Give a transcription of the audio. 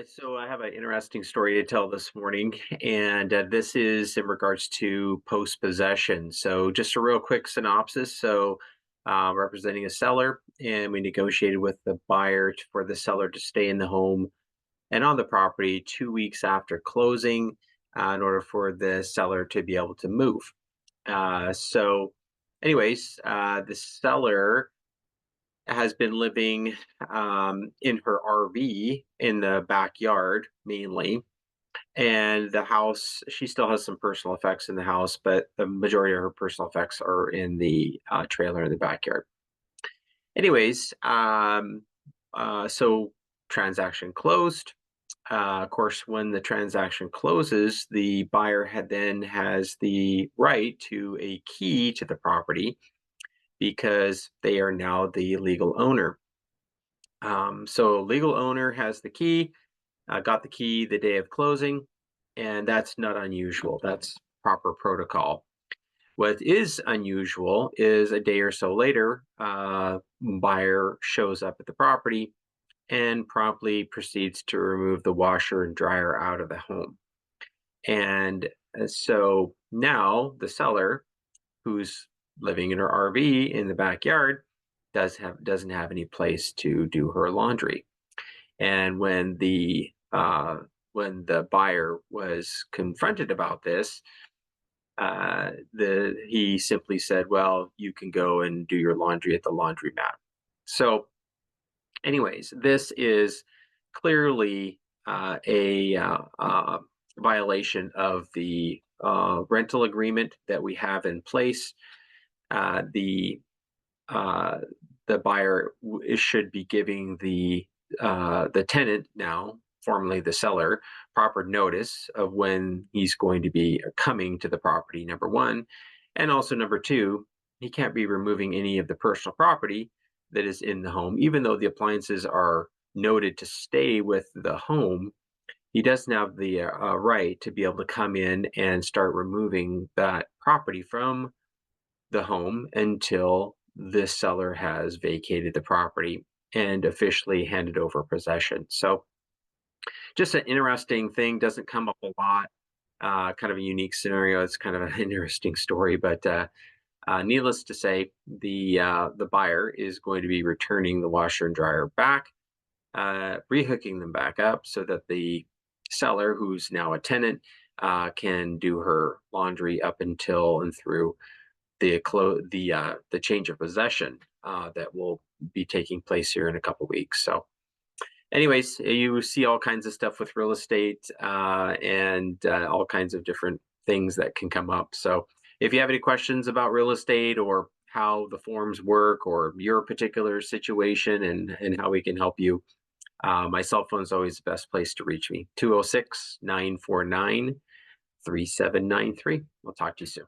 So I have an interesting story to tell this morning, and this is in regards to post possession. So just a real quick synopsis. Representing a seller, and we negotiated with the buyer for the seller to stay in the home and on the property 2 weeks after closing, in order for the seller to be able to move. The seller has been living in her RV in the backyard mainly. And the house, she still has some personal effects in the house, but the majority of her personal effects are in the trailer in the backyard. Anyways, so transaction closed. Of course, when the transaction closes, the buyer had then has the right to a key to the property because they are now the legal owner. So legal owner has the key, got the key the day of closing, and that's not unusual. That's proper protocol. What is unusual is a day or so later, buyer shows up at the property and promptly proceeds to remove the washer and dryer out of the home. And so now the seller, who's living in her RV in the backyard, doesn't have any place to do her laundry. And when the buyer was confronted about this, the he simply said, "Well, you can go and do your laundry at the laundromat." So, anyways, this is clearly a violation of the rental agreement that we have in place. Uh, the uh, the buyer should be giving the tenant, now formerly the seller, proper notice of when he's going to be coming to the property, number one. And also, number two, he can't be removing any of the personal property that is in the home, even though the appliances are noted to stay with the home. He doesn't have the right to be able to come in and start removing that property from the home until the seller has vacated the property and officially handed over possession. So, just an interesting thing, doesn't come up a lot. Kind of a unique scenario. It's kind of an interesting story, but needless to say, the buyer is going to be returning the washer and dryer back, rehooking them back up so that the seller, who's now a tenant, can do her laundry up until and through the change of possession that will be taking place here in a couple weeks. So, anyways, you see all kinds of stuff with real estate and all kinds of different things that can come up. So, if you have any questions about real estate or how the forms work or your particular situation and how we can help you, my cell phone is always the best place to reach me. 206-949-3793. We'll talk to you soon.